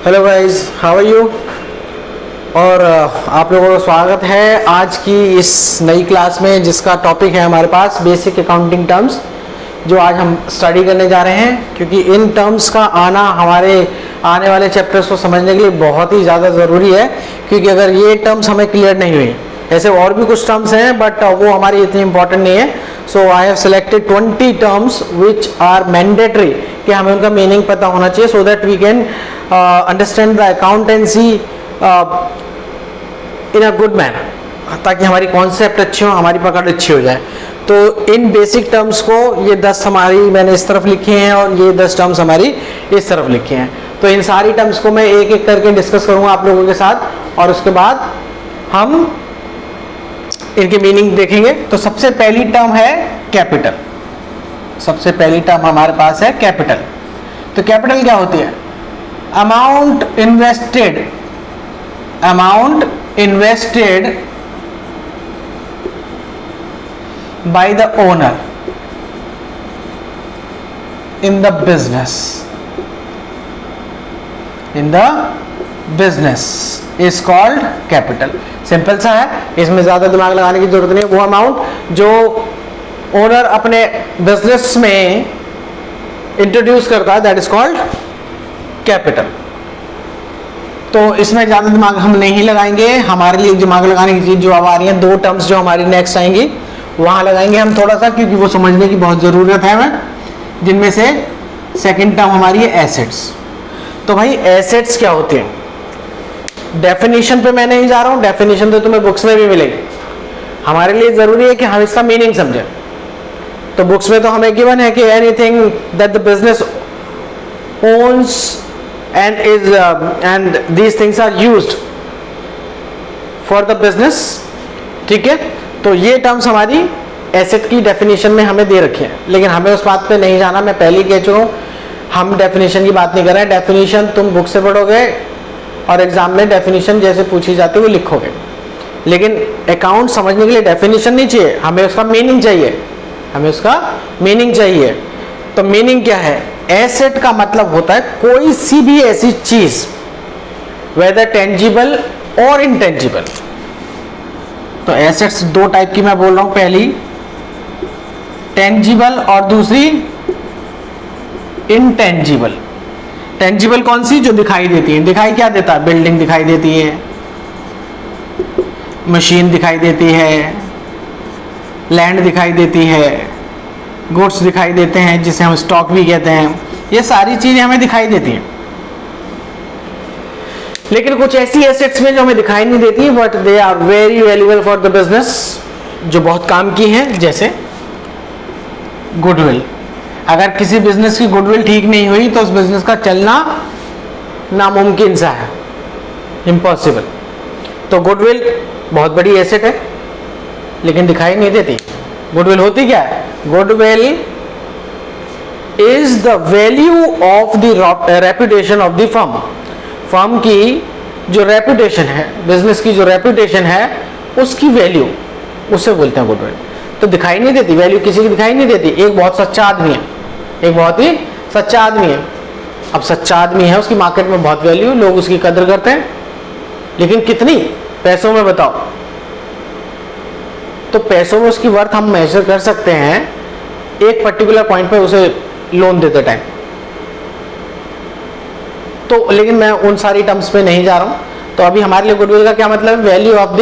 Hello guys, how are you. और आप लोगों का स्वागत है आज की इस नई क्लास में, जिसका टॉपिक है हमारे पास बेसिक अकाउंटिंग टर्म्स, जो आज हम स्टडी करने जा रहे हैं। क्योंकि इन टर्म्स का आना हमारे आने वाले चैप्टर्स को समझने के लिए बहुत ही ज़्यादा ज़रूरी है। क्योंकि अगर ये टर्म्स हमें क्लियर नहीं हुई, ऐसे और भी कुछ टर्म्स हैं बट वो हमारी इतनी इंपॉर्टेंट नहीं है। So I have selected 20 terms which are mandatory, कि हमें उनका मीनिंग पता होना चाहिए, so that we can understand the accountancy in a good manner, ताकि हमारी कॉन्सेप्ट अच्छी हो, हमारी पकड़ अच्छी हो जाए। तो इन बेसिक टर्म्स को ये 10 हमारी मैंने इस तरफ लिखी हैं और ये 10 टर्म्स हमारी इस तरफ लिखी हैं। तो इन सारी टर्म्स को मैं एक एक करके डिस्कस करूंगा आप लोगों के साथ, और उसके बाद हम इनके मीनिंग देखेंगे। तो सबसे पहली टर्म है कैपिटल। सबसे पहली टर्म हमारे पास है कैपिटल। तो कैपिटल क्या होती है? Amount invested by the owner in the business is called capital। Simple सा है, इसमें ज्यादा दिमाग लगाने की जरूरत नहीं है। वो अमाउंट जो ओनर अपने बिजनेस में इंट्रोड्यूस करता है, दैट इज कॉल्ड कैपिटल। तो इसमें ज्यादा दिमाग हम नहीं लगाएंगे। हमारे लिए दिमाग लगाने की चीज जो अब आ रही है, दो टर्म्स जो हमारी नेक्स्ट आएंगी वहां लगाएंगे हम थोड़ा सा, क्योंकि वो समझने की बहुत जरूरत है हमें। जिनमें से सेकंड टर्म हमारी है एसेट्स। तो भाई एसेट्स क्या होते हैं? डेफिनेशन पे मैं नहीं जा रहा हूं, डेफिनेशन तो तुम्हें बुक्स में भी मिलेगी। हमारे लिए जरूरी है कि हम इसका मीनिंग समझें। तो बुक्स में तो हमें गिवन है कि anything that the business owns and these things are used for the business। ठीक है, तो ये टर्म्स हमारी एसेट की डेफिनेशन में हमें दे रखे हैं, लेकिन हमें उस बात पे नहीं जाना। मैं पहले ही कह चुका हूं, हम डेफिनेशन की बात नहीं कर रहे हैं। डेफिनेशन तुम बुक से पढ़ोगे और एग्जाम में डेफिनेशन जैसे पूछी जाती है वो लिखोगे, लेकिन अकाउंट समझने के लिए डेफिनेशन नहीं चाहिए, हमें उसका मीनिंग चाहिए। हमें उसका मीनिंग चाहिए। तो मीनिंग क्या है? एसेट का मतलब होता है कोई सी भी ऐसी चीज, वेदर टेंजिबल और इनटेंजिबल। तो एसेट्स दो टाइप की मैं बोल रहा हूं, पहली टेंजिबल और दूसरी इनटेंजिबल। टेंजिबल कौन सी? जो दिखाई देती है। दिखाई क्या देता है? बिल्डिंग दिखाई देती है, मशीन दिखाई देती है, लैंड दिखाई देती है, गुड्स दिखाई देते हैं जिसे हम स्टॉक भी कहते हैं। ये सारी चीजें हमें दिखाई देती हैं। लेकिन कुछ ऐसी एसेट्स में जो हमें दिखाई नहीं देती, but they are very valuable for the business, जो बहुत काम की हैं, जैसे गुडविल। अगर किसी बिजनेस की गुडविल ठीक नहीं हुई तो उस बिजनेस का चलना नामुमकिन सा है, इम्पॉसिबल। तो गुडविल बहुत बड़ी एसेट है, लेकिन दिखाई नहीं देती। गुडविल होती क्या है? Goodwill is the value of the reputation of the firm. Firm की जो रेपुटेशन है, बिजनेस की जो रेपुटेशन है, उसकी वैल्यू, उससे बोलते हैं गुडविल। तो दिखाई नहीं देती, वैल्यू किसी की दिखाई नहीं देती। एक बहुत सच्चा आदमी है, एक बहुत ही सच्चा आदमी है। अब सच्चा आदमी है, उसकी मार्केट में बहुत वैल्यू, लोग उसकी कदर करते हैं, लेकिन कितनी? पैसों में बताओ। तो पैसों में उसकी वर्थ हम मेजर कर सकते हैं एक पर्टिकुलर पॉइंट पे उसे लोन देते टाइम। तो लेकिन मैं उन सारी टर्म्स पे नहीं जा रहा हूं। तो अभी हमारे लिए गुडविल का क्या मतलब है? Value of the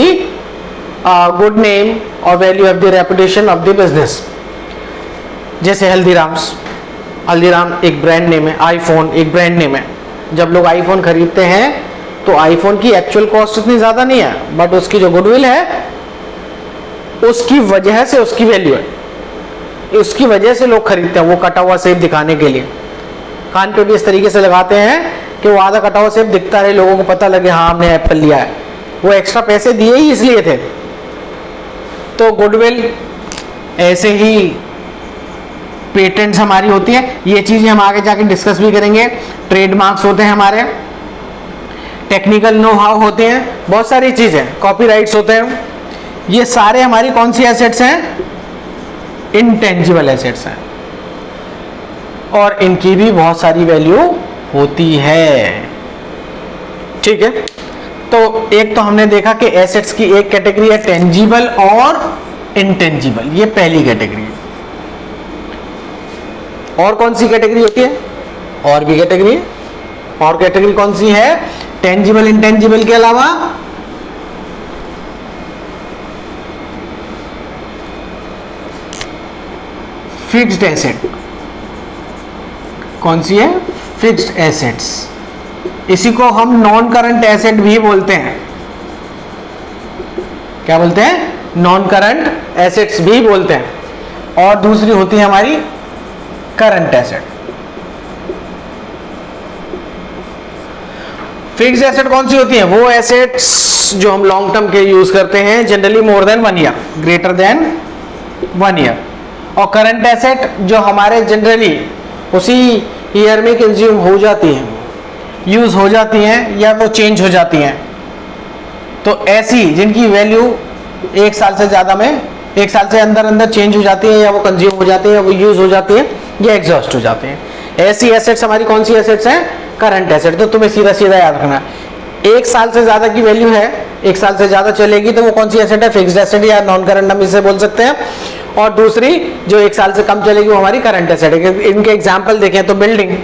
good name और value of the reputation of the business. जैसे हल्दीराम एक ब्रांड नेम है, आईफोन एक ब्रांड नेम है। जब लोग आईफोन खरीदते हैं तो आईफोन की एक्चुअल कॉस्ट इतनी ज्यादा नहीं है, बट उसकी जो गुडविल है, उसकी वजह से उसकी वैल्यू है, उसकी वजह से लोग खरीदते हैं। वो कटा हुआ सेब दिखाने के लिए कान पे भी इस तरीके से लगाते हैं कि वो आधा कटा हुआ सेब दिखता रहे, लोगों को पता लगे हाँ हमने एप्पल लिया है। वो एक्स्ट्रा पैसे दिए ही इसलिए थे। तो गुडविल ऐसे ही पेटेंट्स हमारी होती है। ये चीजें हम आगे जाके डिस्कस भी करेंगे। ट्रेडमार्क्स होते हैं हमारे, टेक्निकल नो हाउ होते हैं, बहुत सारी चीजें, कॉपीराइट्स होते हैं। ये सारे हमारी कौन सी एसेट्स हैं? इनटेंजिबल एसेट्स हैं, और इनकी भी बहुत सारी वैल्यू होती है। ठीक है, तो एक तो हमने देखा कि एसेट्स की एक कैटेगरी है टेंजिबल और इंटेंजिबल, ये पहली कैटेगरी है। और कौन सी कैटेगरी होती है? और भी कैटेगरी है। और कैटेगरी कौन सी है? टेंजिबल इंटेंजिबल के अलावा फिक्स्ड एसेट। कौन सी है? Fixed assets. इसी को हम नॉन करंट एसेट भी बोलते हैं। क्या बोलते हैं? नॉन करंट एसेट्स भी बोलते हैं। और दूसरी होती है हमारी करंट एसेट। फिक्स्ड एसेट कौन सी होती है? वो एसेट्स जो हम लॉन्ग टर्म के यूज करते हैं, generally more than 1 year, greater than 1 year. और करंट एसेट जो हमारे जनरली उसी ईयर में कंज्यूम हो जाती हैं, यूज हो जाती हैं या वो चेंज हो जाती हैं। तो ऐसी जिनकी वैल्यू 1 साल से ज्यादा में, 1 साल से अंदर अंदर चेंज हो जाती है, या वो कंज्यूम हो जाती है, या वो यूज हो जाती है, या एग्जॉस्ट हो जाते हैं, ऐसी एसेट्स हमारी कौन सी एसेट्स हैं? Current asset. तो तुम्हें सीधा सीधा याद रखना, 1 साल से ज्यादा की वैल्यू है, 1 साल से ज्यादा चलेगी तो वो कौन सी एसेट है? फिक्स्ड एसेट या नॉन करंट हम इसे बोल सकते हैं। और दूसरी जो 1 साल से कम चलेगी वो हमारी करंट एसेट है। इनके एग्जाम्पल देखें तो बिल्डिंग,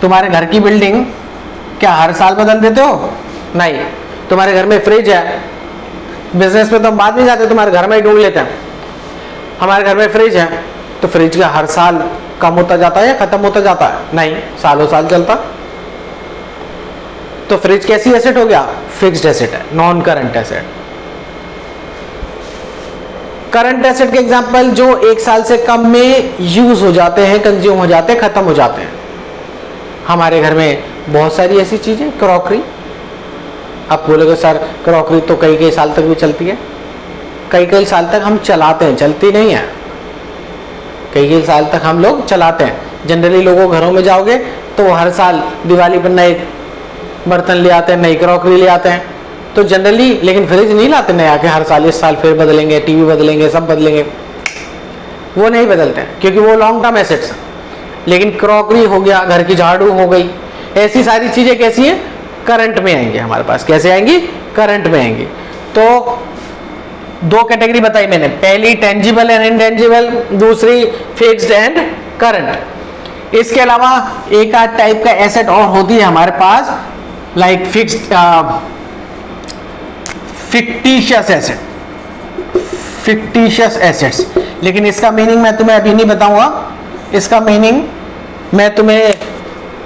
तुम्हारे घर की बिल्डिंग क्या हर साल बदल देते हो? नहीं। तुम्हारे घर में फ्रिज है, बिजनेस में तो हम बात नहीं जाते, तुम्हारे घर में ही ढूंढ लेते हैं। हमारे घर में फ्रिज है, तो फ्रिज का हर साल कम होता जाता है या खत्म होता जाता है? नहीं, सालों साल चलता। तो फ्रिज कैसी एसेट हो गया? फिक्स्ड एसेट है, non current asset. Current asset के एग्जांपल जो 1 साल से कम में यूज हो जाते हैं, कंज्यूम हो जाते हैं, खत्म हो जाते हैं। हमारे घर में बहुत सारी ऐसी चीजें, क्रॉकरी। आप बोलोगे सर क्रॉकरी तो कई कई साल तक भी चलती है। कई कई साल तक हम चलाते हैं, चलती नहीं है, कई कई साल तक हम लोग चलाते हैं। जनरली लोगों घरों में जाओगे तो वो हर साल दिवाली पर नए बर्तन ले आते हैं, नई क्रॉकरी ले आते हैं, तो जनरली। लेकिन फ्रिज नहीं लाते नया के हर साल, इस साल फिर बदलेंगे, टीवी बदलेंगे, सब बदलेंगे, वो नहीं बदलते हैं क्योंकि वो लॉन्ग टर्म एसेट्स। लेकिन क्रॉकरी हो गया, घर की झाड़ू हो गई, ऐसी सारी चीजें कैसी हैं? करंट में आएंगे हमारे पास। कैसे आएंगी? करंट में आएंगी। तो 2 कैटेगरी बताई मैंने, पहली टेंजिबल एंड इंटेंजिबल, दूसरी फिक्स्ड एंड करंट। इसके अलावा एक आध टाइप का एसेट और होती है हमारे पास, like fixed fictitious asset, fictitious assets. लेकिन इसका मीनिंग मैं तुम्हें अभी नहीं बताऊंगा, इसका मीनिंग मैं तुम्हें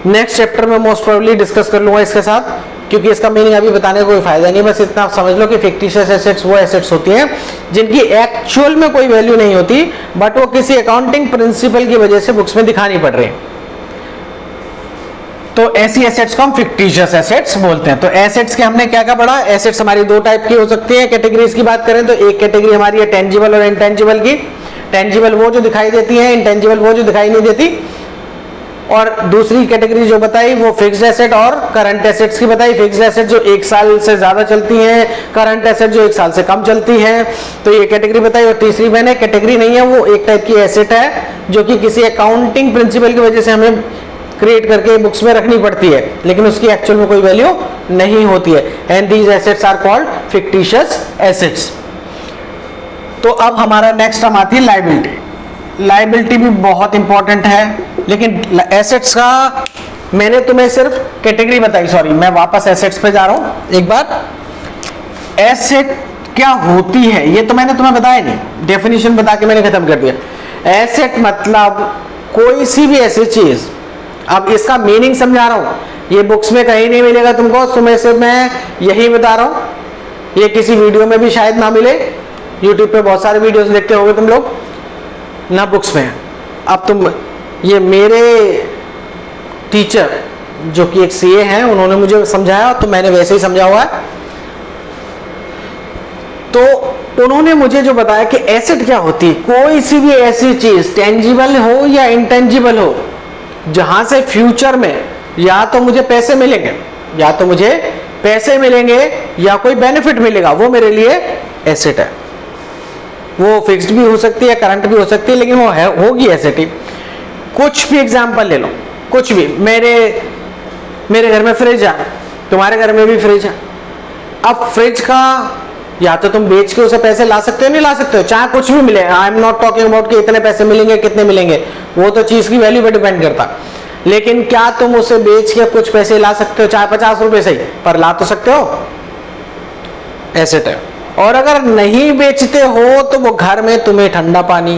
नेक्स्ट चैप्टर में मोस्ट प्रोबेबली डिस्कस कर लूंगा इसके साथ, क्योंकि इसका मीनिंग अभी बताने का कोई फायदा नहीं। बस इतना समझ लो कि फिक्टिशियस एसेट्स वो एसेट्स होती हैं जिनकी एक्चुअल में कोई वैल्यू नहीं होती, बट वो किसी अकाउंटिंग प्रिंसिपल की वजह से बुक्स में दिखानी पड़ रही है। तो ऐसी एसेट्स को हम फिक्टिशियस एसेट्स बोलते हैं। तो एसेट्स के हमने क्या क्या पढ़ा? एसेट्स हमारी 2 टाइप की हो सकती है। कैटेगरीज की बात करें तो एक कैटेगरी हमारी है टेंजिबल और इंटेंजिबल की। टेंजिबल वो जो दिखाई देती है, इंटेंजिबल वो जो दिखाई नहीं देती। और दूसरी कैटेगरी जो बताई वो फिक्स्ड एसेट और करंट एसेट्स की बताई। फिक्स्ड एसेट जो 1 साल से ज्यादा चलती हैं, करंट एसेट जो 1 साल से कम चलती है, तो ये कैटेगरी बताई। और तीसरी मैंने कैटेगरी नहीं है, वो एक टाइप की एसेट है जो कि किसी अकाउंटिंग प्रिंसिपल की वजह से हमें क्रिएट करके बुक्स में रखनी पड़ती है, लेकिन उसकी एक्चुअल में कोई वैल्यू नहीं होती है। And these assets are called fictitious assets. तो अब हमारा नेक्स्ट टर्म आती है लायबिलिटी। लायबिलिटी भी बहुत इंपॉर्टेंट है, लेकिन एसेट्स का मैंने तुम्हें सिर्फ कैटेगरी बताई। सॉरी, मैं वापस एसेट्स पे जा रहा हूं एक बार। एसेट क्या होती है ये तो मैंने तुम्हें बताया नहीं, डेफिनेशन बता के मैंने खत्म कर दिया। एसेट मतलब कोई सी भी ऐसी चीज, अब इसका मीनिंग समझा रहा हूं, ये बुक्स में कहीं नहीं मिलेगा तुमको, तुम्हें से मैं यही बता रहा हूं। ये किसी वीडियो में भी शायद ना मिले, यूट्यूब पे बहुत सारे वीडियोस देखते होगे तुम लोग, ना बुक्स में। अब तुम, ये मेरे टीचर जो कि एक सीए हैं, उन्होंने मुझे समझाया तो मैंने वैसे ही समझा हुआ है। तो उन्होंने मुझे जो बताया कि एसेट क्या होती है, कोई सी भी ऐसी चीज टेंजिबल हो या इंटेंजिबल हो, जहां से फ्यूचर में या तो मुझे पैसे मिलेंगे, या तो मुझे पैसे मिलेंगे या कोई बेनिफिट मिलेगा, वो मेरे लिए एसेट है। वो फिक्स्ड भी हो सकती है, करंट भी हो सकती है, लेकिन वो होगी एसेट ही। कुछ भी एग्जांपल ले लो, कुछ भी। मेरे मेरे घर में फ्रिज है, तुम्हारे घर में भी फ्रिज है। अब फ्रिज का या तो तुम बेच के उसे पैसे ला सकते हो, नहीं ला सकते हो, चाहे कुछ भी मिले। I am not talking about कि इतने पैसे मिलेंगे कितने मिलेंगे, वो तो चीज की वैल्यू पे डिपेंड करता। लेकिन क्या तुम उसे बेच के कुछ पैसे ला सकते हो, चाहे 50 रुपए सही, पर ला तो सकते हो, एसेट है। और अगर नहीं बेचते हो तो वो घर में तुम्हें ठंडा पानी,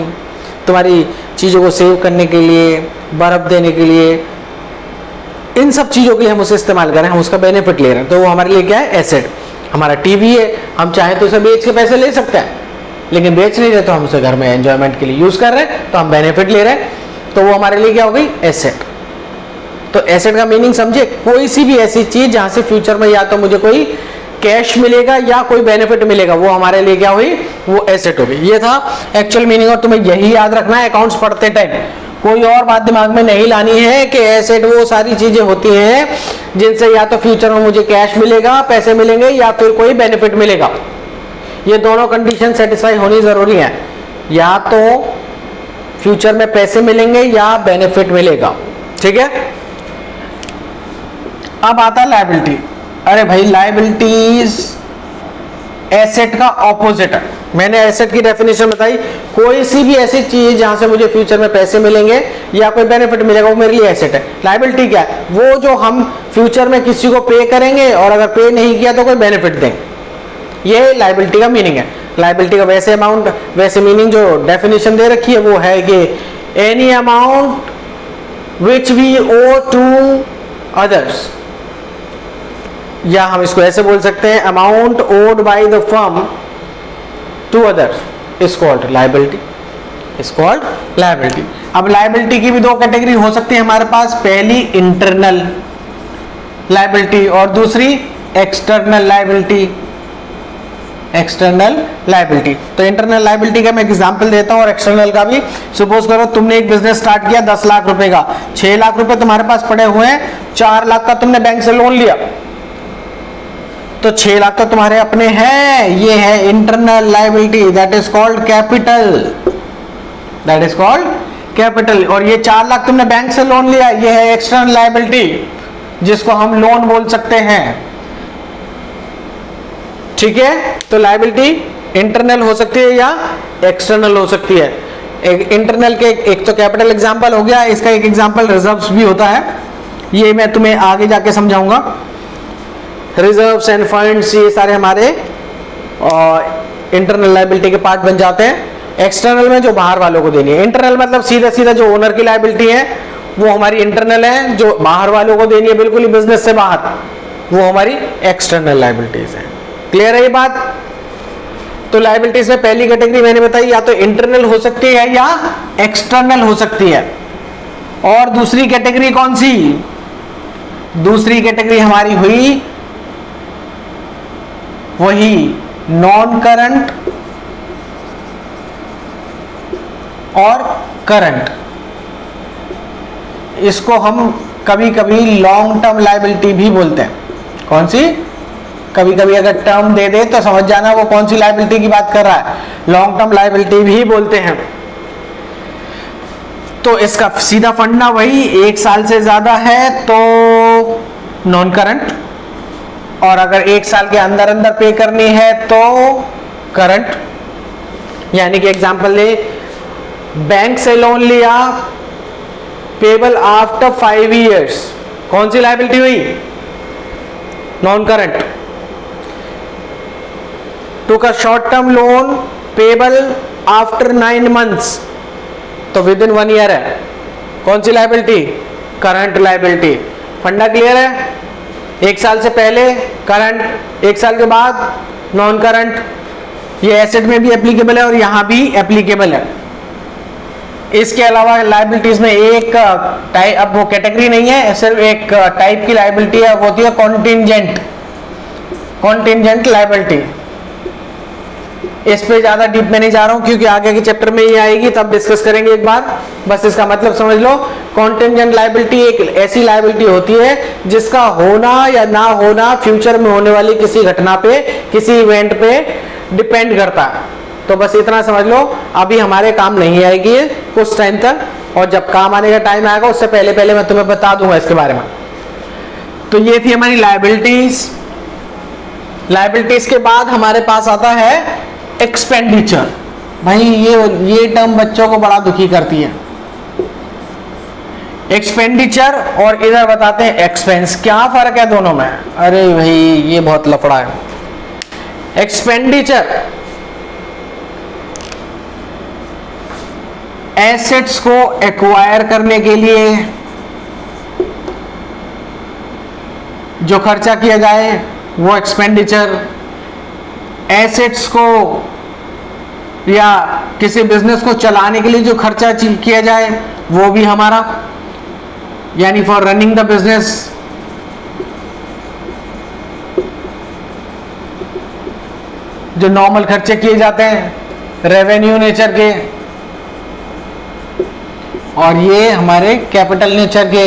तुम्हारी चीजों को सेव करने के लिए, बर्फ देने के लिए, इन सब चीजों के लिए हम उसे इस्तेमाल कर रहे हैं, हम उसका बेनिफिट ले रहे हैं, तो वो हमारे लिए क्या है, एसेट। हमारा टीवी है, हम चाहे तो उसे बेच के पैसे ले सकते हैं, लेकिन बेच नहीं रहे तो हम उसे घर में एंजॉयमेंट के लिए यूज कर रहे हैं, तो हम बेनिफिट ले रहे हैं, तो वो हमारे लिए क्या हो गई, एसेट। तो एसेट का मीनिंग समझे, कोई सी भी ऐसी चीज जहां से फ्यूचर में या तो मुझे कोई कैश मिलेगा या कोई बेनिफिट मिलेगा, वो हमारे लिए क्या हुई, वो एसेट हो गई। ये था एक्चुअल मीनिंग, और तुम्हें यही याद रखना है अकाउंट्स पढ़ते टाइम, कोई और बात दिमाग में नहीं लानी है कि एसेट वो सारी चीजें होती हैं जिनसे या तो फ्यूचर में मुझे कैश मिलेगा, पैसे मिलेंगे, या फिर कोई बेनिफिट मिलेगा। ये दोनों कंडीशन सेटिस्फाई होनी जरूरी है, या तो फ्यूचर में पैसे मिलेंगे या बेनिफिट मिलेगा, ठीक है। अब आता है लायबिलिटी। अरे भाई लायबिलिटीज एसेट का ऑपोजिट है। मैंने एसेट की डेफिनेशन बताई, कोई सी भी ऐसी चीज जहां से मुझे फ्यूचर में पैसे मिलेंगे या कोई बेनिफिट मिलेगा, वो मेरे लिए एसेट है। लायबिलिटी क्या है, वो जो हम फ्यूचर में किसी को पे करेंगे और अगर पे नहीं किया तो कोई बेनिफिट देंगे, ये लायबिलिटी का मीनिंग है। लायबिलिटी का वैसे अमाउंट, वैसे मीनिंग जो डेफिनेशन दे रखी है वो है कि any amount which we owe to others, या हम इसको ऐसे बोल सकते हैं, amount owed by the firm to others is called liability, is called liability. अब लायबिलिटी की भी दो कैटेगरी हो सकती है हमारे पास, पहली इंटरनल लायबिलिटी और दूसरी एक्सटर्नल लायबिलिटी, एक्सटर्नल लायबिलिटी। तो इंटरनल लायबिलिटी का मैं एग्जांपल देता हूं और एक्सटर्नल का भी। सपोज करो तुमने एक बिजनेस स्टार्ट किया 10 लाख रुपए का, 6 लाख रुपए तुम्हारे पास पड़े हुए हैं, 4 लाख का तुमने बैंक से लोन लिया, तो 6 लाख तो तुम्हारे अपने हैं, ये है internal liability, that is called capital, that is called capital. और ये 4 लाख तुमने बैंक से लोन लिया, ये है एक्सटर्नल लायबिलिटी, जिसको हम लोन बोल सकते हैं, ठीक है। तो लायबिलिटी इंटरनल हो सकती है या एक्सटर्नल हो सकती है। इंटरनल के एक तो कैपिटल एग्जांपल हो गया, इसका एक एग्जांपल रिजर्व्स भी होता है, ये मैं तुम्हें आगे जाके समझाऊंगा। रिजर्व्स एंड फंड्स ये सारे हमारे इंटरनल लायबिलिटी के पार्ट बन जाते हैं। एक्सटर्नल में जो बाहर वालों को देनी है, इंटरनल मतलब सीधा सीधा जो ओनर की लायबिलिटी है वो हमारी इंटरनल है, जो बाहर वालों को देनी है बिल्कुल ही बिजनेस से बाहर, वो हमारी एक्सटर्नल लायबिलिटीज है। क्लियर है ये बात। तो लायबिलिटीज में पहली कैटेगरी मैंने बताई, या तो इंटरनल हो सकती है या एक्सटर्नल हो सकती है। और दूसरी कैटेगरी कौन सी, दूसरी कैटेगरी हमारी हुई वही नॉन करंट और करंट। इसको हम कभी कभी लॉन्ग टर्म लायबिलिटी भी बोलते हैं। कौन सी, कभी कभी अगर टर्म दे दे तो समझ जाना वो कौन सी लायबिलिटी की बात कर रहा है, लॉन्ग टर्म लायबिलिटी भी बोलते हैं। तो इसका सीधा फंडा वही, 1 साल से ज्यादा है तो नॉन करंट, और अगर 1 साल के अंदर अंदर पे करनी है तो करंट। यानी कि एग्जांपल ले, बैंक से लोन लिया, पेबल आफ्टर 5 इयर्स, कौन सी लायबिलिटी हुई, non current. Took a short term loan, payable after 9 months, तो विद इन 1 ईयर है, कौन सी लायबिलिटी, करंट लायबिलिटी। फंडा क्लियर है, 1 साल से पहले करंट, 1 साल के बाद नॉन करंट। ये एसेट में भी एप्लीकेबल है और यहां भी एप्लीकेबल है। इसके अलावा लायबिलिटीज में एक टाइप, अब वो कैटेगरी नहीं है, सिर्फ एक टाइप की लायबिलिटी है, वो होती है कॉन्टिंजेंट, कॉन्टिंजेंट लायबिलिटी। इस पे ज्यादा डीप में नहीं जा रहा हूं क्योंकि आगे के चैप्टर में ये आएगी, तब डिस्कस करेंगे एक बार, बस इसका मतलब समझ लो। कॉन्टिंजेंट लायबिलिटी एक ऐसी लायबिलिटी होती है जिसका होना या ना होना फ्यूचर में होने वाली किसी घटना पे, किसी इवेंट पे डिपेंड करता है। तो बस इतना समझ लो, अभी हमारे काम नहीं आएगी कुछ टाइम तक, और जब काम आने का टाइम आएगा उससे पहले पहले मैं तुम्हें बता दूंगा इसके बारे में। तो ये थी हमारी लायबिलिटीज। लायबिलिटीज के बाद हमारे पास आता है एक्सपेंडिचर। भाई ये टर्म बच्चों को बड़ा दुखी करती है। एक्सपेंडिचर और इधर बताते हैं एक्सपेंस, क्या फर्क है दोनों में? अरे भाई ये बहुत लफड़ा है। एक्सपेंडिचर एसेट्स को एक्वायर करने के लिए जो खर्चा किया जाए वो एक्सपेंडिचर, एसेट्स को या किसी बिजनेस को चलाने के लिए जो खर्चा किया जाए वो भी हमारा, यानी फॉर रनिंग द बिजनेस। जो नॉर्मल खर्चे किए जाते हैं रेवेन्यू नेचर के, और ये हमारे कैपिटल नेचर के।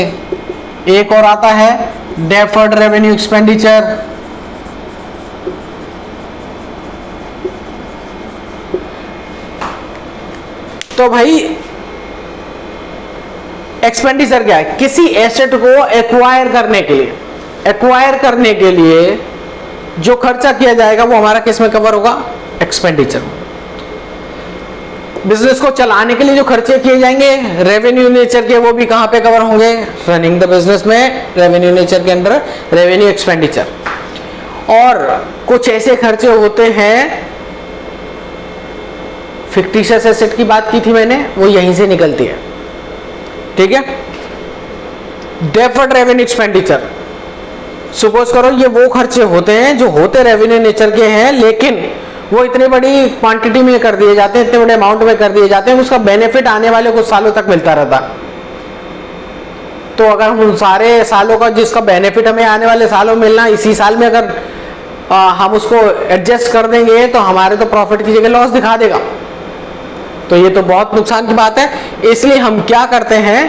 एक और आता है डेफर्ड रेवेन्यू एक्सपेंडिचर। तो भाई एक्सपेंडिचर क्या है? किसी एसेट को एक्वायर करने के लिए, एक्वायर करने के लिए जो खर्चा किया जाएगा वो हमारा किस में कवर होगा? एक्सपेंडिचर। बिजनेस को चलाने के लिए जो खर्चे किए जाएंगे रेवेन्यू नेचर के, वो भी कहां पे कवर होंगे? रनिंग द बिजनेस में, रेवेन्यू नेचर के अंदर रेवेन्यू एक्सपेंडिचर। और कुछ ऐसे खर्चे होते हैं, फिक्टिशियस एसेट की बात की थी मैंने, वो यहीं से निकलती है, ठीक है। डेफर्ड रेवेन्यू एक्सपेंडिचर, सपोज करो ये वो खर्चे होते हैं जो होते रेवेन्यू नेचर के हैं, लेकिन वो इतनी बड़ी क्वांटिटी में कर दिए जाते हैं, इतने बड़े अमाउंट में कर दिए जाते हैं, उसका बेनिफिट आने वाले कुछ सालों तक मिलता रहता। तो अगर हम सारे सालों का जिसका बेनिफिट हमें आने वाले सालों में मिलना, इसी साल में अगर हम उसको एडजस्ट कर देंगे तो हमारे तो प्रॉफिट की जगह लॉस दिखा देगा। तो ये तो बहुत नुकसान की बात है। इसलिए हम क्या करते हैं,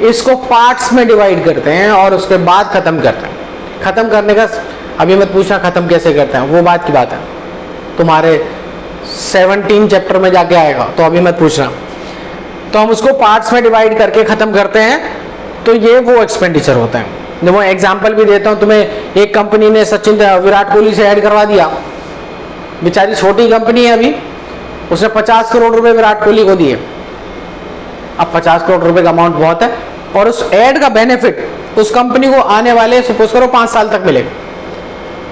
इसको पार्ट्स में डिवाइड करते हैं और उसके बाद खत्म करते हैं। खत्म करने का अभी मत पूछना खत्म कैसे करते हैं, वो बात की बात है, तुम्हारे 17 चैप्टर में जाके आएगा, तो अभी मत पूछना। तो हम उसको पार्ट्स में डिवाइड करके खत्म करते हैं, तो ये वो एक्सपेंडिचर होता है। जब मैं एग्जांपल भी देता हूं तुम्हें, एक कंपनी ने सचिन विराट कोहली से ऐड करवा दिया, बेचारी छोटी कंपनी है अभी, उसने 50 करोड़ रुपए विराट कोहली को दिए। अब 50 करोड़ रुपए का अमाउंट बहुत है, और उस ऐड का बेनिफिट उस कंपनी को आने वाले सपोज करो 5 साल तक मिलेगा।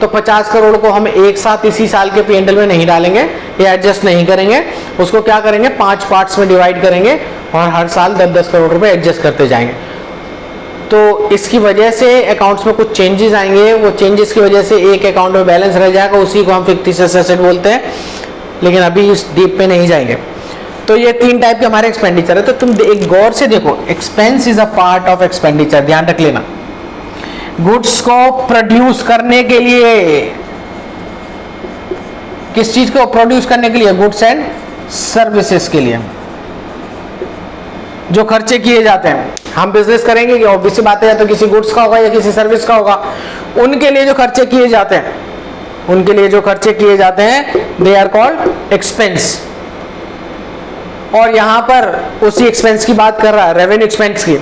तो 50 करोड़ को हम एक साथ इसी साल के P&L में नहीं डालेंगे या एडजस्ट नहीं करेंगे, उसको क्या करेंगे, 5 पार्ट्स में डिवाइड करेंगे और हर साल 10-10 करोड़ रुपए एडजस्ट करते जाएंगे। तो इसकी वजह से अकाउंट्स में कुछ चेंजेस आएंगे, वो चेंजेस की वजह से एक अकाउंट में बैलेंस रह जाएगा, उसी को हम फिक्टिशियस एसेट बोलते हैं, लेकिन अभी इस डीप पे नहीं जाएंगे। तो ये 3 टाइप के हमारे एक्सपेंडिचर है। तो तुम एक गौर से देखो, expense is a part of expenditure, ध्यान रख लेना। गुड्स को प्रोड्यूस करने के लिए, किस चीज को प्रोड्यूस करने के लिए? गुड्स एंड सर्विसेज के लिए जो खर्चे किए जाते हैं। हम बिजनेस करेंगे कि ऑब्वियस सी बात है, या तो किसी गुड्स का होगा या किसी सर्विस का होगा, उनके लिए जो खर्चे किए जाते हैं, उनके लिए जो खर्चे किए जाते हैं दे आर कॉल्ड एक्सपेंस। और यहां पर उसी एक्सपेंस की बात कर रहा है, रेवेन्यू एक्सपेंस की।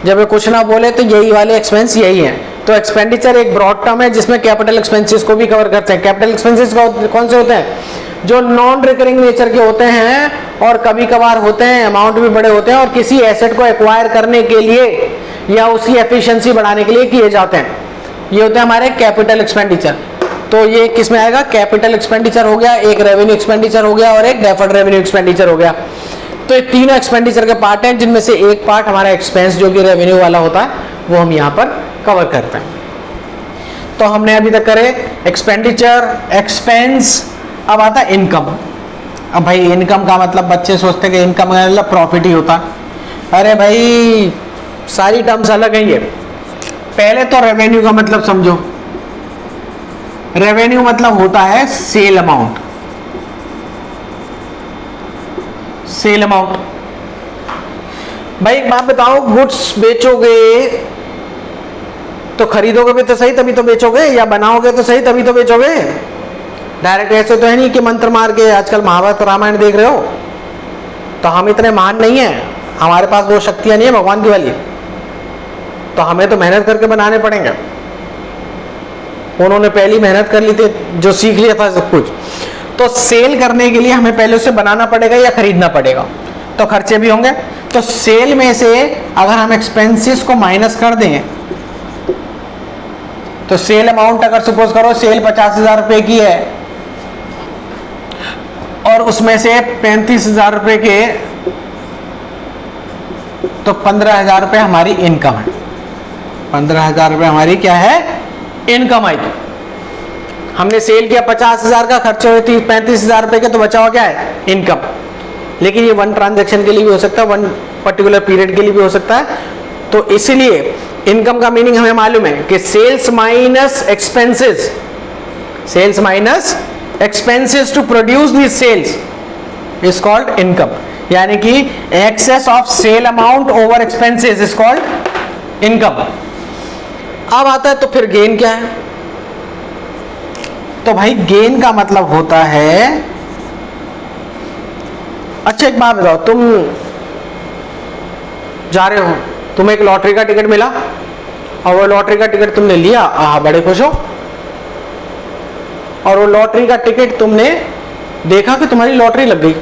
जब ये कुछ ना बोले तो यही वाले एक्सपेंस यही है। तो एक्सपेंडिचर एक ब्रॉड टर्म है जिसमें कैपिटल एक्सपेंसेस को भी कवर करते हैं। कैपिटल एक्सपेंसेस कौन से होते हैं? जो नॉन रिकरिंग नेचर के होते हैं और कभी कभार होते हैं, अमाउंट भी बड़े होते हैं, और किसी एसेट को एक्वायर करने के लिए या उसकी एफिशिएंसी बढ़ाने के लिए किए जाते हैं। ये होते हैं हमारे कैपिटल एक्सपेंडिचर। तो ये किस में आएगा? कैपिटल एक्सपेंडिचर हो गया, एक रेवेन्यू एक्सपेंडिचर हो गया और एक डेफर्ड रेवेन्यू एक्सपेंडिचर हो गया। तो ये तीनों एक्सपेंडिचर के पार्ट हैं, जिनमें से एक पार्ट हमारा एक्सपेंस जो कि रेवेन्यू वाला होता है वो हम यहाँ पर कवर करते हैं। तो हमने अभी तक करे एक्सपेंडिचर, एक्सपेंस, अब आता है इनकम। अब भाई इनकम का मतलब बच्चे सोचते हैं कि इनकम का मतलब प्रॉफिट ही होता है। अरे भाई सारी टर्म्स अलग हैं ये। पहले तो रेवेन्यू का मतलब समझो। रेवेन्यू मतलब होता है सेल अमाउंट, सेल अमाउंट। भाई एक बात बताओ, गुड्स बेचोगे तो खरीदोगे भी तो सही तभी तो बेचोगे, या बनाओगे तो सही तभी तो बेचोगे। डायरेक्ट ऐसे तो है नहीं कि मंत्र मार के आजकल महाभारत रामायण देख रहे हो। तो हम इतने महान नहीं है, हमारे पास वो शक्तियां नहीं है भगवान की वाली। तो हमें तो मेहनत करके बनाने पड़ेंगे। उन्होंने पहली मेहनत कर ली थी, जो सीख लिया था सब कुछ। तो सेल करने के लिए हमें पहले उसे बनाना पड़ेगा या खरीदना पड़ेगा, तो खर्चे भी होंगे। तो सेल में से अगर हम एक्सपेंसेस को माइनस कर दें, तो सेल अमाउंट अगर सपोज करो सेल 50,000 रुपए की है और उसमें से 35,000 रुपए के, तो 15,000 रुपए हमारी इनकम है। 15,000 रुपए हमारी क्या है, इनकम आई। हमने सेल किया 50,000 का, खर्चे हुए 35,000 रुपए के, तो बचा हुआ क्या है, इनकम। लेकिन ये वन ट्रांजैक्शन के लिए भी हो सकता है, वन पर्टिकुलर पीरियड के लिए भी हो सकता है। तो इसलिए इनकम का मीनिंग हमें मालूम है कि sales minus expenses, sales minus expenses to produce this sales is called income. यानी कि excess of sale amount over expenses is called income. अब आता है तो फिर गेन क्या है। तो भाई गेन का मतलब होता है, अच्छा एक बात बताओ, तुम जा रहे हो, तुम्हें एक लॉटरी का टिकट मिला और वो लॉटरी का टिकट तुमने लिया, बड़े खुश हो, और वो लॉटरी का टिकट तुमने देखा कि तुम्हारी लॉटरी लग गई,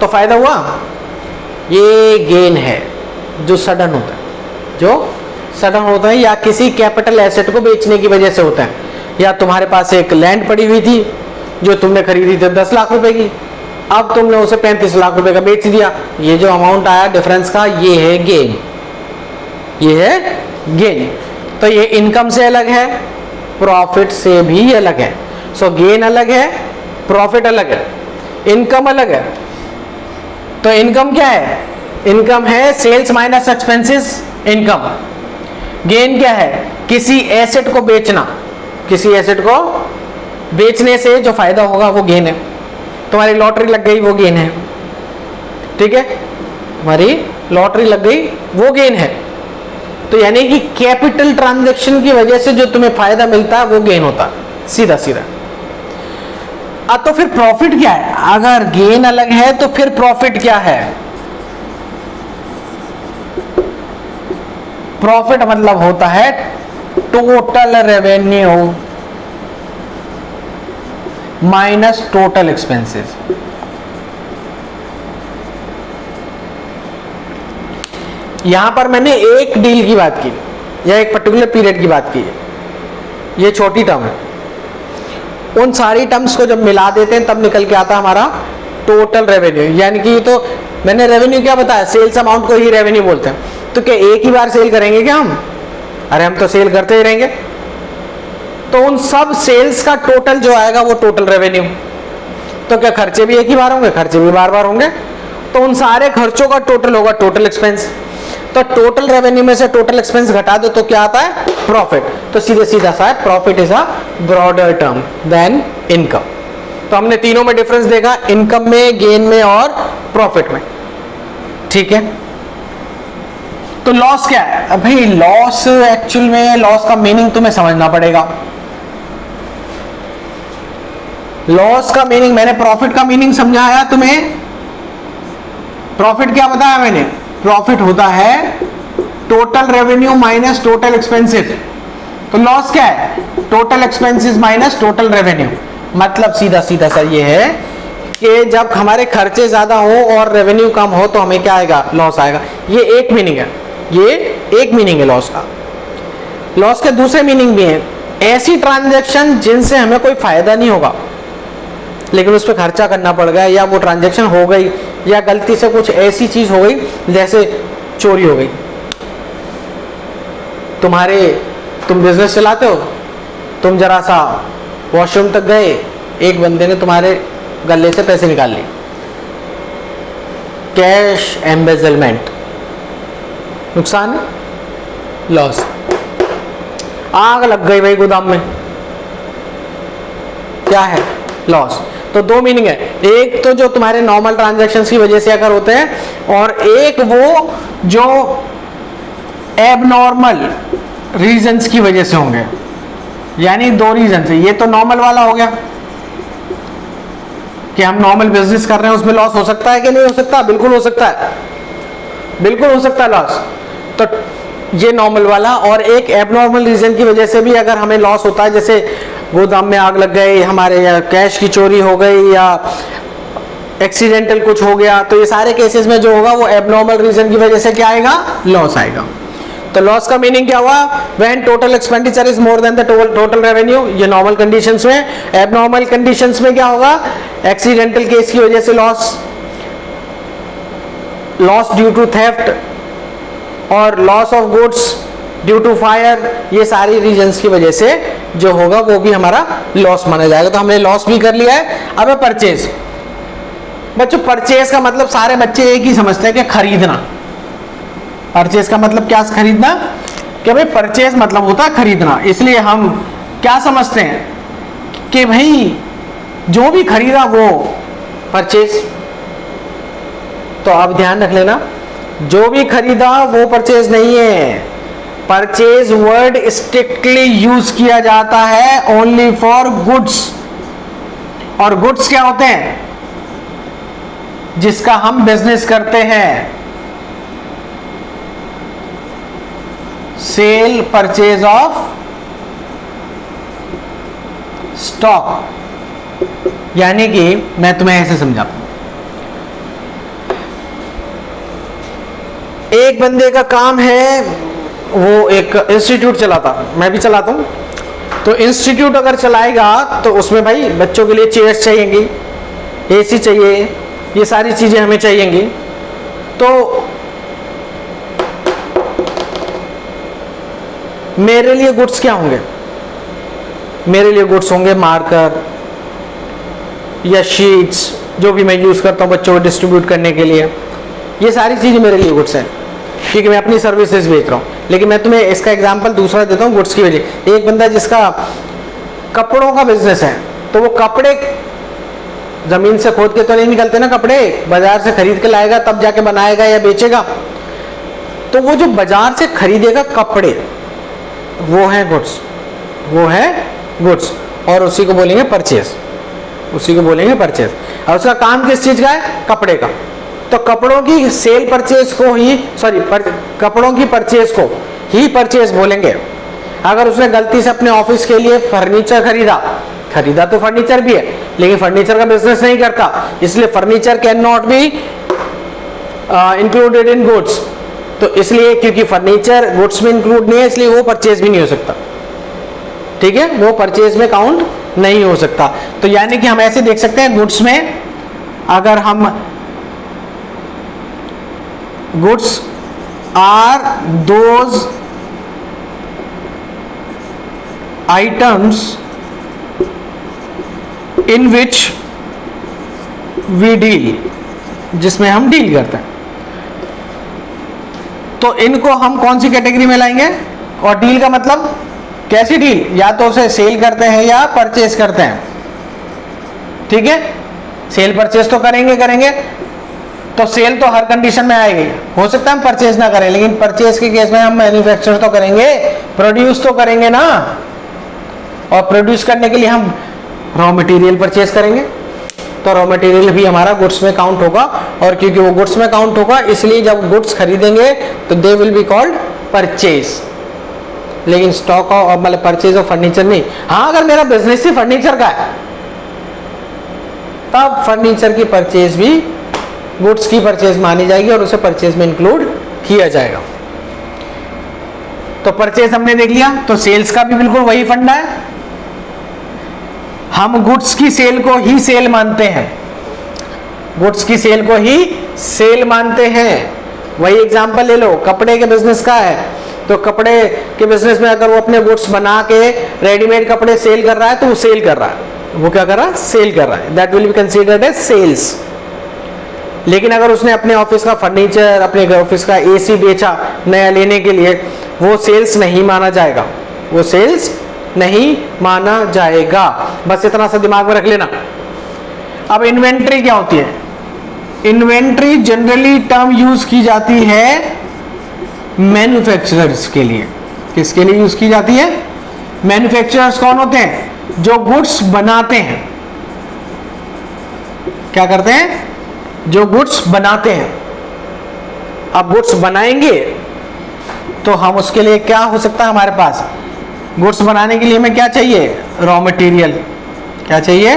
तो फायदा हुआ। ये गेन है जो सडन होता है, जो सडन होता है, या किसी कैपिटल एसेट को बेचने की वजह से होता है। या तुम्हारे पास एक लैंड पड़ी हुई थी जो तुमने खरीदी थी 10 लाख रुपए की, अब तुमने उसे 35 लाख रुपए का बेच दिया। ये जो अमाउंट आया डिफरेंस का, ये है गेन, ये है गेन। तो ये इनकम से अलग है, प्रॉफिट से भी अलग है। सो गेन अलग है, प्रॉफिट अलग है, इनकम अलग है। तो इनकम क्या है, इनकम है sales minus expenses income. Gain क्या है, किसी एसेट को बेचना, किसी एसेट को बेचने से जो फायदा होगा वो गेन है। तुम्हारी लॉटरी लग गई वो गेन है, ठीक है, हमारी लॉटरी लग गई वो गेन है। तो यानी कि कैपिटल ट्रांजैक्शन की वजह से जो तुम्हें फायदा मिलता है वो गेन होता है, सीधा सीधा। अब तो फिर प्रॉफिट क्या है, अगर गेन अलग है तो फिर प्रॉफिट क्या है। प्रॉफिट मतलब होता है total revenue minus total expenses. यहां पर मैंने एक डील की बात की या एक पर्टिकुलर पीरियड की बात की, ये छोटी टर्म है। उन सारी टर्म्स को जब मिला देते हैं तब निकल के आता है हमारा टोटल रेवेन्यू। यानी कि तो मैंने रेवेन्यू क्या बताया, सेल्स अमाउंट को ही रेवेन्यू बोलते हैं। तो क्या एक ही बार सेल करेंगे क्या हम, अरे हम तो सेल करते ही रहेंगे। तो उन सब सेल्स का टोटल जो आएगा वो टोटल रेवेन्यू। तो क्या खर्चे भी एक ही बार होंगे, खर्चे भी बार बार होंगे। तो उन सारे खर्चों का टोटल होगा टोटल एक्सपेंस। तो टोटल रेवेन्यू में से टोटल एक्सपेंस घटा दो तो क्या आता है, प्रॉफिट। तो सीधे सीधा सा profit is a broader term than income. तो हमने तीनों में डिफरेंस देखा, इनकम में, गेन में और प्रॉफिट में, ठीक है। तो लॉस क्या है, भाई लॉस एक्चुअल में लॉस का मीनिंग तुम्हें समझना पड़ेगा। लॉस का मीनिंग, मैंने प्रॉफिट का मीनिंग समझाया तुम्हें। प्रॉफिट क्या बताया मैंने, प्रॉफिट होता है total revenue minus total expenses. तो लॉस क्या है, total expenses minus total revenue. मतलब सीधा सीधा सा ये है कि जब हमारे खर्चे ज्यादा हो और रेवेन्यू कम हो तो हमें क्या आएगा, लॉस आएगा। ये एक मीनिंग है, ये एक मीनिंग है लॉस का। लॉस के दूसरे मीनिंग भी हैं, ऐसी ट्रांजैक्शन जिनसे हमें कोई फायदा नहीं होगा लेकिन उस पर खर्चा करना पड़ गया, या वो ट्रांजैक्शन हो गई, या गलती से कुछ ऐसी चीज हो गई जैसे चोरी हो गई। तुम बिजनेस चलाते हो, तुम जरा सा वॉशरूम तक गए, एक बंदे ने तुम्हारे गले से पैसे निकाल लिए, कैश एम्बेजलमेंट, नुकसान है, लॉस। आग लग गई भाई गोदाम में, क्या है, लॉस। तो दो मीनिंग है, एक तो जो तुम्हारे नॉर्मल ट्रांजैक्शंस की वजह से अगर होते हैं, और एक वो जो एबनॉर्मल रीजंस की वजह से होंगे। यानी दो रीजन है, ये तो नॉर्मल वाला हो गया कि हम नॉर्मल बिजनेस कर रहे हैं, उसमें लॉस हो सकता है कि नहीं हो सकता, बिल्कुल हो सकता है, बिल्कुल हो सकता है लॉस। तो ये नॉर्मल वाला, और एक एबनॉर्मल रीजन की वजह से भी अगर हमें लॉस होता है, जैसे गोदाम में आग लग गई हमारे, या कैश की चोरी हो गई, या एक्सीडेंटल कुछ हो गया, तो ये सारे केसेस में जो होगा वो एबनॉर्मल रीजन की वजह से क्या आएगा, लॉस आएगा। तो लॉस का मीनिंग क्या हुआ, when total expenditure is more than the total revenue, ये नॉर्मल कंडीशंस में। एबनॉर्मल कंडीशंस में क्या होगा, एक्सीडेंटल केस की वजह से loss, loss due to theft और loss of goods due to fire, ये सारी रीजंस की वजह से जो होगा वो भी हमारा लॉस माना जाएगा। तो हमने लॉस भी कर लिया है। अब है परचेज। बच्चों परचेज का मतलब सारे बच्चे एक ही समझते हैं कि खरीदना। परचेज का मतलब क्या, खरीदना, कि भाई परचेज मतलब होता है खरीदना। इसलिए हम क्या समझते हैं कि भाई जो भी खरीदा वो परचेज। तो आप ध्यान रख लेना, जो भी खरीदा वो परचेज नहीं है। परचेज वर्ड स्ट्रिक्टली यूज किया जाता है ओनली फॉर गुड्स। और गुड्स क्या होते हैं, जिसका हम बिजनेस करते हैं। सेल परचेज ऑफ स्टॉक, यानी कि मैं तुम्हें ऐसे समझाता हूं, एक बंदे का काम है, वो एक इंस्टीट्यूट चलाता, मैं भी चलाता हूं। तो इंस्टीट्यूट अगर चलाएगा तो उसमें भाई बच्चों के लिए चेयर्स चाहिएंगी, एसी चाहिए, ये सारी चीजें हमें चाहिएंगी। तो मेरे लिए गुड्स क्या होंगे, मेरे लिए गुड्स होंगे मार्कर या शीट्स, जो भी मैं यूज करता हूं बच्चों को डिस्ट्रीब्यूट करने के लिए। ये सारी चीजें मेरे लिए गुड्स हैं, क्योंकि मैं अपनी सर्विसेज बेच रहा हूं। लेकिन मैं तुम्हें इसका एग्जांपल दूसरा देता हूं गुड्स की वजह। एक बंदा जिसका कपड़ों का बिजनेस है, तो वो कपड़े जमीन से खोद के तो नहीं निकलते ना, कपड़े बाजार से खरीद के लाएगा तब जाके बनाएगा या बेचेगा। तो वो जो बाजार से खरीदेगा कपड़े, वो है गुड्स, वो है गुड्स, और उसी को बोलेंगे परचेज, उसी को बोलेंगे परचेज। और उसका काम किस चीज का है, कपड़े का। तो कपड़ों की सेल परचेज को ही कपड़ों की परचेज को ही परचेज बोलेंगे। अगर उसने गलती से अपने ऑफिस के लिए फर्नीचर खरीदा तो फर्नीचर भी है, लेकिन फर्नीचर का बिजनेस नहीं करता, इसलिए furniture can not be included in goods. तो इसलिए क्योंकि फर्नीचर गुड्स में इंक्लूड नहीं है, इसलिए वो परचेज भी नहीं हो सकता। ठीक है, वो परचेज में काउंट नहीं हो सकता। तो यानी कि हम ऐसे देख सकते हैं, गुड्स में अगर हम goods are those items in which we deal, जिसमें हम डील करते हैं। तो इनको हम कौन सी कैटेगरी में लाएंगे, और डील का मतलब कैसी डील, या तो उसे सेल करते हैं या परचेज करते हैं। ठीक है, सेल परचेज तो करेंगे, तो सेल तो हर कंडीशन में आएगी। हो सकता है हम परचेज ना करें, लेकिन परचेज के केस में हम मैन्युफैक्चर तो करेंगे, प्रोड्यूस तो करेंगे ना। और प्रोड्यूस करने के लिए हम रॉ मटेरियल परचेज करेंगे, तो रॉ मटेरियल भी हमारा गुड्स में काउंट होगा। और क्योंकि वो गुड्स में काउंट होगा, इसलिए जब गुड्स खरीदेंगे तो they will be called purchase. लेकिन स्टॉक और मतलब परचेज ऑफ फर्नीचर नहीं। हाँ, अगर मेरा बिजनेस ही फर्नीचर का है, तब फर्नीचर की परचेज भी गुड्स की परचेज मानी जाएगी और उसे परचेज में इंक्लूड किया जाएगा। तो परचेज हमने देख लिया। तो सेल्स का भी बिल्कुल वही फंडा है, हम गुड्स की सेल को ही सेल मानते हैं, गुड्स की सेल को ही सेल मानते हैं। वही एग्जांपल ले लो, कपड़े के बिजनेस का है, तो कपड़े के बिजनेस में अगर वो अपने गुड्स बना के रेडीमेड कपड़े सेल कर रहा है, तो वो सेल कर रहा है, वो क्या कर रहा है, सेल कर रहा है। That will be considered as sales. लेकिन अगर उसने अपने ऑफिस का फर्नीचर, अपने ऑफिस का एसी बेचा नया लेने के लिए, वो सेल्स नहीं माना जाएगा, वो सेल्स नहीं माना जाएगा। बस इतना सा दिमाग में रख लेना। अब इन्वेंट्री क्या होती है? इन्वेंट्री जनरली टर्म यूज की जाती है मैन्युफैक्चरर्स के लिए। किसके लिए यूज की जाती है? मैन्युफैक्चरर्स कौन होते हैं? जो गुड्स बनाते हैं। क्या करते हैं? जो गुड्स बनाते हैं। अब गुड्स बनाएंगे तो हम उसके लिए क्या हो सकता है हमारे पास, गुड्स बनाने के लिए हमें क्या चाहिए, रॉ मटेरियल। क्या चाहिए,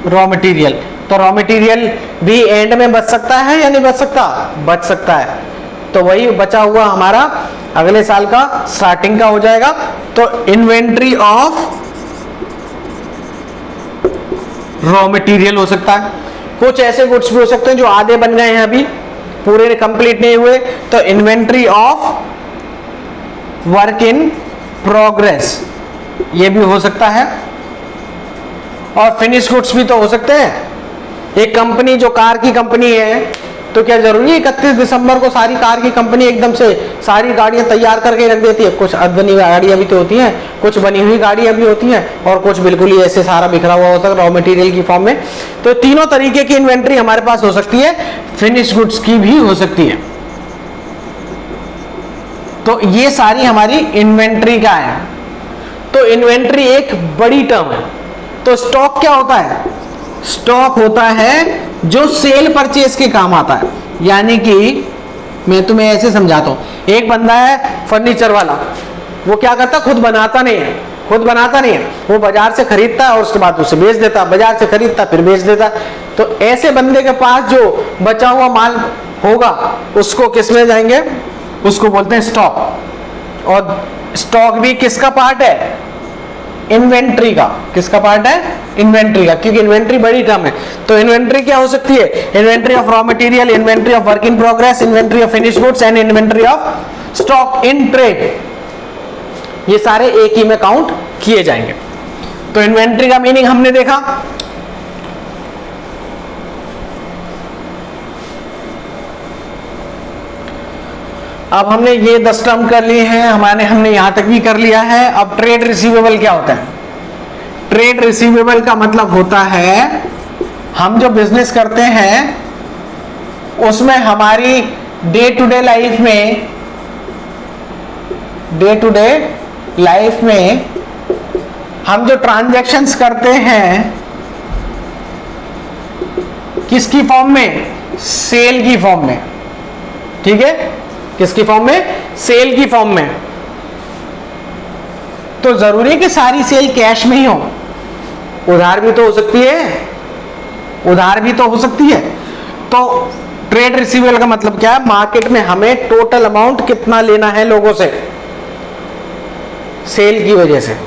रॉ मटेरियल। तो रॉ मटेरियल भी एंड में बच सकता है या नहीं बच सकता, बच सकता है। तो वही बचा हुआ हमारा अगले साल का स्टार्टिंग का हो जाएगा। तो इन्वेंट्री ऑफ रॉ मटेरियल हो सकता है। कुछ ऐसे गुड्स भी हो सकते हैं जो आधे बन गए हैं, अभी पूरे कंप्लीट नहीं हुए, तो inventory of work in progress ये भी हो सकता है। और फिनिश गुड्स भी तो हो सकते हैं। एक कंपनी जो कार की कंपनी है, तो क्या जरूरी है 31 दिसंबर को सारी कार की कंपनी एकदम से सारी गाड़ियां तैयार करके रख देती है? कुछ अधबनी गाड़ियां भी तो होती हैं, कुछ बनी हुई गाड़ियां भी होती हैं, और कुछ बिल्कुल ही ऐसे सारा बिखरा हुआ होता है रॉ मटेरियल की फॉर्म में। तो तीनों तरीके की इन्वेंट्री हमारे पास हो सकती है, फिनिश गुड्स की भी हो सकती है। तो ये सारी हमारी इन्वेंट्री का है। तो इन्वेंट्री एक बड़ी टर्म है। तो स्टॉक क्या होता है, स्टॉक होता है जो सेल परचेज के काम आता है। यानी कि मैं तुम्हें ऐसे समझाता हूं, एक बंदा है फर्नीचर वाला, वो क्या करता, खुद बनाता नहीं है, खुद बनाता नहीं है, वो बाजार से खरीदता है और उसके बाद उसे बेच देता, बाजार से खरीदता फिर बेच देता। तो ऐसे बंदे के पास जो बचा हुआ माल होगा उसको किस में जाएंगे, उसको बोलते हैं स्टॉक। और स्टॉक भी किसका पार्ट है, इन्वेंट्री का। किसका पार्ट है, इन्वेंट्री का, क्योंकि इन्वेंट्री बड़ी टर्म है। तो इन्वेंट्री क्या हो सकती है, inventory of raw material, inventory of work in progress, inventory of finish goods and inventory of stock in trade. ये सारे एक ही में काउंट किए जाएंगे। तो इन्वेंट्री का मीनिंग हमने देखा। अब हमने ये 10 टर्म कर लिए हैं, हमने यहां तक भी कर लिया है। अब ट्रेड रिसीवेबल क्या होता है, ट्रेड रिसीवेबल का मतलब होता है हम जो बिजनेस करते हैं उसमें हमारी डे टू डे लाइफ में हम जो ट्रांजैक्शंस करते हैं किसकी फॉर्म में, सेल की फॉर्म में। ठीक है, किसकी फॉर्म में, सेल की फॉर्म में। तो जरूरी है कि सारी सेल कैश में ही हो, उधार भी तो हो सकती है, उधार भी तो हो सकती है। तो ट्रेड रिसीवेबल का मतलब क्या है, मार्केट में हमें टोटल अमाउंट कितना लेना है लोगों से, सेल की वजह से,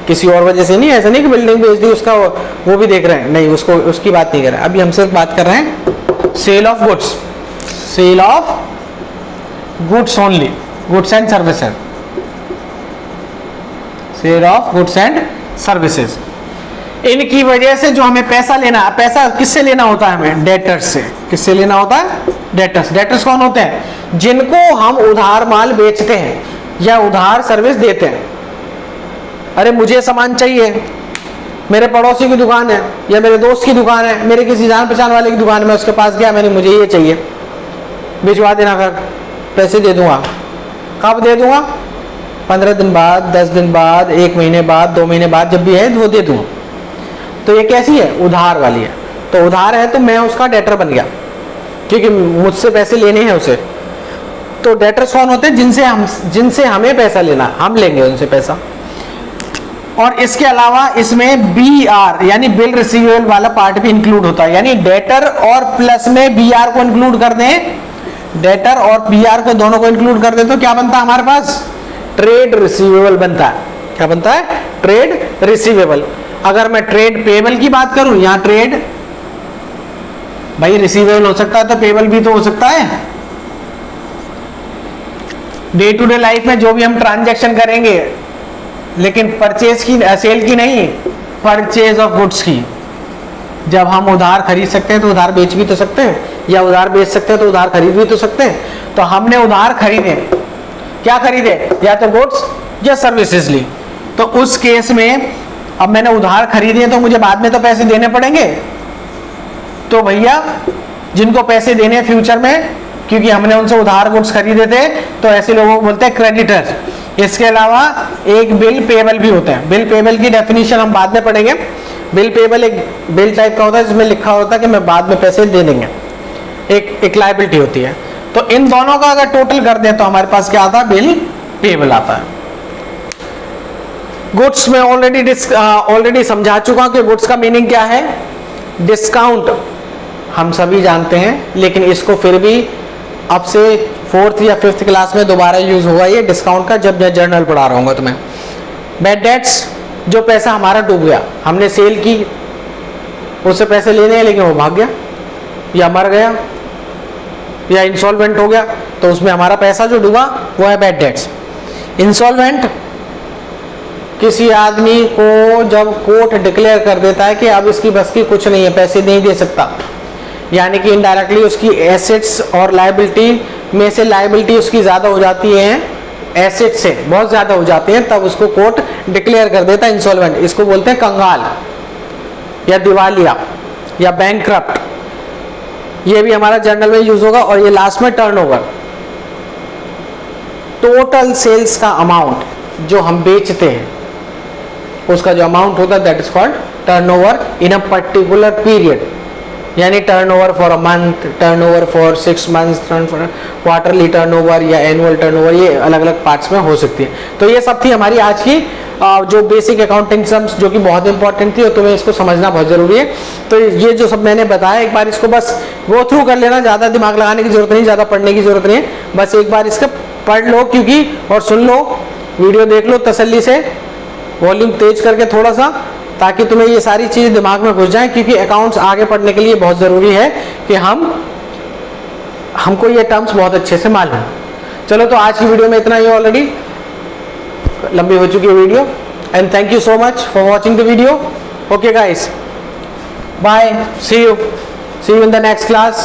किसी और वजह से नहीं। ऐसा नहीं कि बिल्डिंग बेच दी उसका वो भी देख रहे हैं, नहीं, उसको उसकी बात नहीं कर रहे। अभी हम सिर्फ बात कर रहे हैं sale of goods, sale of goods only, goods and services, sale of goods and services. इनकी वजह से जो हमें पैसा लेना है, पैसा किससे लेना होता है हमें, डेटर्स से। किससे लेना होता है, डेटर्स। डेटर्स कौन होते हैं, जिनको हम उधार माल बेचते हैं या उधार सर्विस देते हैं। अरे मुझे सामान चाहिए, मेरे पड़ोसी की दुकान है या मेरे दोस्त की दुकान है, मेरे किसी जान पहचान वाले की दुकान में उसके पास गया, मैंने मुझे ये चाहिए, भिजवा देना, कर पैसे दे दूंगा। कब दे दूंगा, 15 दिन बाद, 10 दिन बाद, 1 महीने बाद, 2 महीने बाद, जब भी है वो दे दूंगा। तो ये कैसी है, उधार वाली है। तो उधार है तो मैं उसका डेटर बन गया, क्योंकि मुझसे पैसे लेने हैं उसे। तो डेटर्स कौन होते हैं, जिनसे हमें पैसा लेना, हम लेंगे उनसे पैसा। और इसके अलावा इसमें BR यानी बिल रिसीवेबल वाला पार्ट भी इंक्लूड होता है। यानी डेटर और प्लस में BR को इंक्लूड कर दें, डेटर और BR को दोनों को इंक्लूड कर दें तो क्या बनता है हमारे पास, ट्रेड रिसीवेबल बनता है। क्या बनता है, ट्रेड रिसीवेबल। अगर मैं ट्रेड पेबल की बात करूं, यहां ट्रेड भाई रिसीवेबल हो सकता है तो पेबल भी तो हो सकता है। डे टू डे लाइफ में जो भी हम ट्रांजैक्शन करेंगे, लेकिन परचेज की, सेल की नहीं, परचेज ऑफ गुड्स की। जब हम उधार खरीद सकते हैं तो उधार बेच भी तो सकते हैं, या उधार बेच सकते हैं तो उधार खरीद भी तो सकते हैं। तो हमने उधार खरीदे, क्या खरीदे, या तो गुड्स या सर्विसेज ली। तो उस केस में अब मैंने उधार खरीदे तो मुझे बाद में तो पैसे देने पड़ेंगे। तो भैया जिनको पैसे देने हैं फ्यूचर में, क्योंकि हमने उनसे उधार गुड्स खरीदे थे, तो ऐसे लोगों को बोलते हैं क्रेडिटर। इसके अलावा एक बिल पेबल भी होता है। बिल पेबल की डेफिनेशन हम बाद में पढ़ेंगे। बिल पेबल एक बिल टाइप का होता है जिसमें लिखा होता है कि मैं बाद में पैसे दे देंगे, एक लायबिलिटी होती है। तो इन दोनों का अगर टोटल कर दें तो हमारे पास क्या आता है, बिल पेबल आता है। गुड्स में ऑलरेडी समझा चुका हूं कि गुड्स का मीनिंग क्या है। डिस्काउंट हम सभी जानते हैं, लेकिन इसको फिर भी अब से 4th या 5th क्लास में दोबारा यूज होगा ये डिस्काउंट का, जब मैं जर्नल पढ़ा रहा हूँ तुम्हें। बैड डेट्स, जो पैसा हमारा डूब गया, हमने सेल की, उससे पैसे लेने हैं लेकिन वो भाग गया या मर गया या इंसॉल्वेंट हो गया, तो उसमें हमारा पैसा जो डूबा वो है बैड डेट्स। इंसॉल्वेंट, किसी आदमी को जब कोर्ट डिक्लेयर कर देता है कि अब इसकी बस की कुछ नहीं है, पैसे नहीं दे सकता, यानी कि इनडायरेक्टली उसकी एसेट्स और लायबिलिटी में से लायबिलिटी उसकी ज़्यादा हो जाती है, एसेट से बहुत ज़्यादा हो जाती है, तब उसको कोर्ट डिक्लेयर कर देता है इंसॉल्वेंट। इसको बोलते हैं कंगाल या दिवालिया या बैंकक्रप्ट। ये भी हमारा जर्नल में यूज होगा। और ये लास्ट में टर्नओवर, टोटल सेल्स का अमाउंट जो हम बेचते हैं उसका जो अमाउंट होता है that is called turnover in a particular period, यानी turnover for a month, turnover for 6 months, quarterly turnover या एनुअल टर्नओवर, ये अलग अलग पार्ट्स में हो सकती है। तो ये सब थी हमारी आज की जो बेसिक अकाउंटिंग सम्स, जो कि बहुत इंपॉर्टेंट थी और तुम्हें इसको समझना बहुत जरूरी है। तो ये जो सब मैंने बताया, एक बार इसको बस गो थ्रू कर लेना, ज़्यादा दिमाग लगाने की जरूरत नहीं, ज़्यादा पढ़ने की जरूरत नहीं है, बस एक बार इसका पढ़ लो क्योंकि, और सुन लो, वीडियो देख लो तसल्ली से, वॉल्यूम तेज करके थोड़ा सा, ताकि तुम्हें ये सारी चीज़ें दिमाग में घुस जाएं, क्योंकि अकाउंट्स आगे पढ़ने के लिए बहुत ज़रूरी है कि हमको ये टर्म्स बहुत अच्छे से मालूम। चलो, तो आज की वीडियो में इतना ही, ऑलरेडी लंबी हो चुकी है video. And thank you so much for watching the video. Okay guys, bye, see you in the next class.